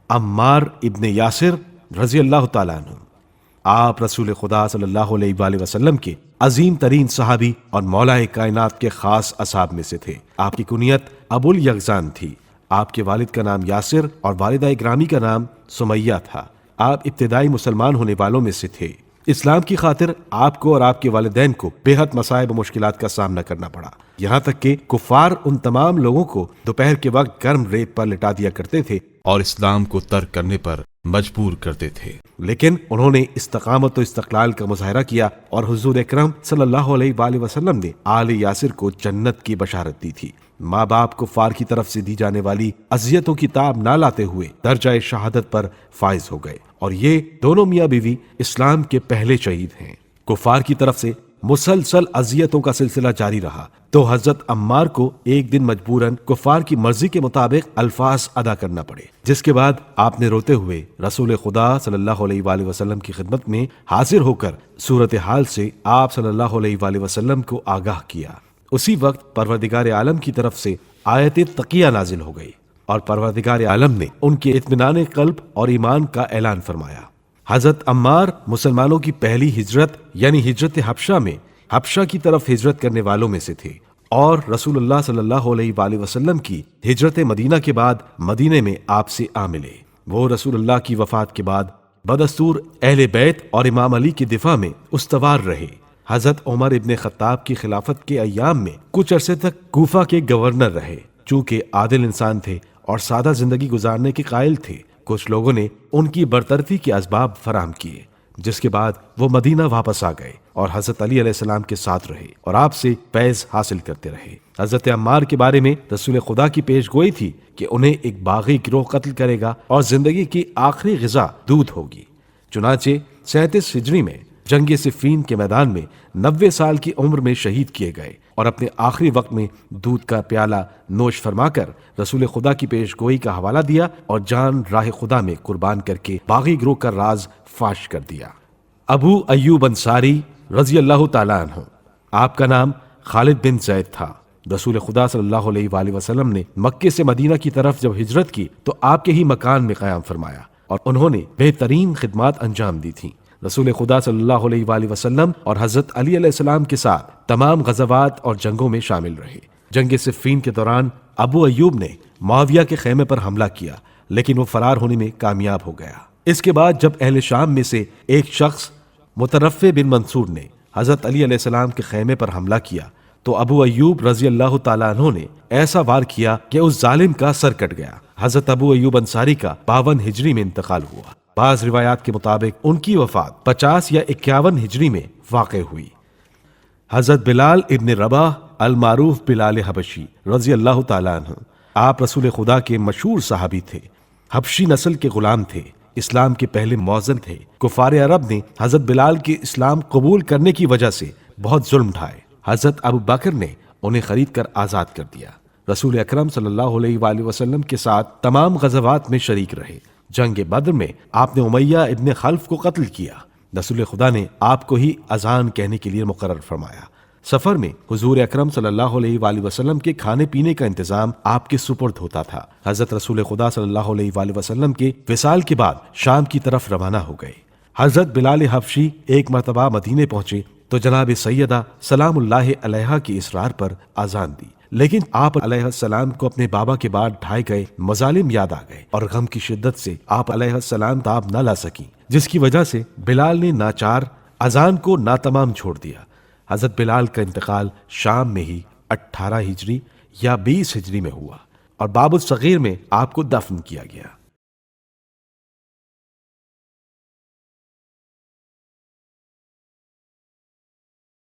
عمار ابن یاسر رضی اللہ تعالیٰ عنہ۔ آپ رسول خدا صلی اللہ علیہ وآلہ وسلم کے عظیم ترین صحابی اور مولا کائنات کے خاص اصحاب میں سے تھے۔ آپ کی کنیت ابو الیغزان تھی۔ آپ کے والد کا نام یاسر اور والدہ گرامی کا نام سمیہ تھا۔ آپ ابتدائی مسلمان ہونے والوں میں سے تھے۔ اسلام کی خاطر آپ کو اور آپ کے والدین کو بے حد مصائب و مشکلات کا سامنا کرنا پڑا، یہاں تک کہ کفار ان تمام لوگوں کو دوپہر کے وقت گرم ریت پر لٹا دیا کرتے تھے اور اسلام کو ترک کرنے پر مجبور کرتے تھے، لیکن انہوں نے استقامت و استقلال کا مظاہرہ کیا اور حضور اکرم صلی اللہ علیہ وآلہ وسلم نے آل یاسر کو جنت کی بشارت دی تھی۔ ماں باپ کفار کی طرف سے دی جانے والی اذیتوں کی تاب نہ لاتے ہوئے درجہ شہادت پر فائز ہو گئے، اور یہ دونوں میاں بیوی اسلام کے پہلے شہید ہیں۔ کفار کی طرف سے مسلسل اذیتوں کا سلسلہ جاری رہا تو حضرت عمار کو ایک دن مجبوراً کفار کی مرضی کے مطابق الفاظ ادا کرنا پڑے، جس کے بعد آپ نے روتے ہوئے رسول خدا صلی اللہ علیہ وآلہ وسلم کی خدمت میں حاضر ہو کر صورتحال سے آپ صلی اللہ علیہ وآلہ وسلم کو آگاہ کیا۔ اسی وقت پروردگار عالم کی طرف سے آیت تقیہ نازل ہو گئی اور پروردگار عالم نے ان کے اطمینان قلب اور ایمان کا اعلان فرمایا۔ حضرت عمار مسلمانوں کی پہلی ہجرت یعنی ہجرت حبشہ میں حبشہ کی طرف ہجرت کرنے والوں میں سے تھے، اور رسول اللہ صلی اللہ علیہ وآلہ وسلم کی ہجرت مدینہ کے بعد مدینے میں آپ سے آ ملے۔ وہ رسول اللہ کی وفات کے بعد بدستور اہل بیت اور امام علی کے دفاع میں استوار رہے۔ حضرت عمر ابن خطاب کی خلافت کے ایام میں کچھ عرصے تک کوفہ کے گورنر رہے۔ چونکہ عادل انسان تھے اور سادہ زندگی گزارنے کے قائل تھے، کچھ لوگوں نے ان کی برطرفی کے اسباب فراہم کیے، جس کے بعد وہ مدینہ واپس آ گئے اور حضرت علی علیہ السلام کے ساتھ رہے اور آپ سے فیض حاصل کرتے رہے۔ حضرت عمار کے بارے میں رسول خدا کی پیش گوئی تھی کہ انہیں ایک باغی گروہ قتل کرے گا اور زندگی کی آخری غذا دودھ ہوگی۔ چنانچہ 37 ہجری میں جنگ صفین کے میدان میں 90 سال کی عمر میں شہید کیے گئے اور اپنے آخری وقت میں دودھ کا پیالہ نوش فرما کر رسول خدا کی پیش گوئی کا حوالہ دیا اور جان راہ خدا میں قربان کر کے باغی گروہ کا راز فاش کر دیا۔ ابو ایوب انصاری رضی اللہ تعالیٰ عنہ، آپ کا نام خالد بن زید تھا۔ رسول خدا صلی اللہ علیہ وآلہ وسلم نے مکے سے مدینہ کی طرف جب ہجرت کی تو آپ کے ہی مکان میں قیام فرمایا اور انہوں نے بہترین خدمات انجام دی تھیں۔ رسول خدا صلی اللہ علیہ وآلہ وسلم اور حضرت علی علیہ السلام کے ساتھ تمام غزوات اور جنگوں میں شامل رہے۔ جنگ صفین کے دوران ابو ایوب نے معاویہ کے خیمے پر حملہ کیا، لیکن وہ فرار ہونے میں کامیاب ہو گیا۔ اس کے بعد جب اہل شام میں سے ایک شخص مترفع بن منصور نے حضرت علی علیہ السلام کے خیمے پر حملہ کیا تو ابو ایوب رضی اللہ تعالیٰ عنہ نے ایسا وار کیا کہ اس ظالم کا سر کٹ گیا۔ حضرت ابو ایوب انصاری کا 52 ہجری میں انتقال ہوا۔ بعض روایات کے مطابق ان کی وفات 50 یا 51 ہجری میں واقع ہوئی۔ حضرت بلال ابن رباح المعروف بلال حبشی رضی اللہ تعالیٰ عنہ، آپ رسول خدا کے مشہور صحابی تھے۔ حبشی نسل کے غلام تھے، اسلام کے پہلے مؤذن تھے۔ کفار عرب نے حضرت بلال کے اسلام قبول کرنے کی وجہ سے بہت ظلم ڈھائے۔ حضرت ابو بکر نے انہیں خرید کر آزاد کر دیا۔ رسول اکرم صلی اللہ علیہ وآلہ وسلم کے ساتھ تمام غزوات میں شریک رہے۔ جنگ بدر میں آپ نے امیہ ابن خلف کو قتل کیا۔ رسول خدا نے آپ کو ہی اذان کہنے کے لیے مقرر فرمایا۔ سفر میں حضور اکرم صلی اللہ علیہ وآلہ وسلم کے کھانے پینے کا انتظام آپ کے سپرد ہوتا تھا۔ حضرت رسول خدا صلی اللہ علیہ وآلہ وسلم کے وصال کے بعد شام کی طرف روانہ ہو گئے۔ حضرت بلال حبشی ایک مرتبہ مدینے پہنچے تو جناب سیدہ سلام اللہ علیہا کی اصرار پر اذان دی، لیکن آپ علیہ السلام کو اپنے بابا کے بعد ڈھائے گئے مظالم یاد آ گئے اور غم کی شدت سے آپ علیہ السلام تاب نہ لا سکیں، جس کی وجہ سے بلال نے ناچار اذان کو ناتمام چھوڑ دیا۔ حضرت بلال کا انتقال شام میں ہی 18 ہجری یا 20 ہجری میں ہوا اور باب الصغیر میں آپ کو دفن کیا گیا۔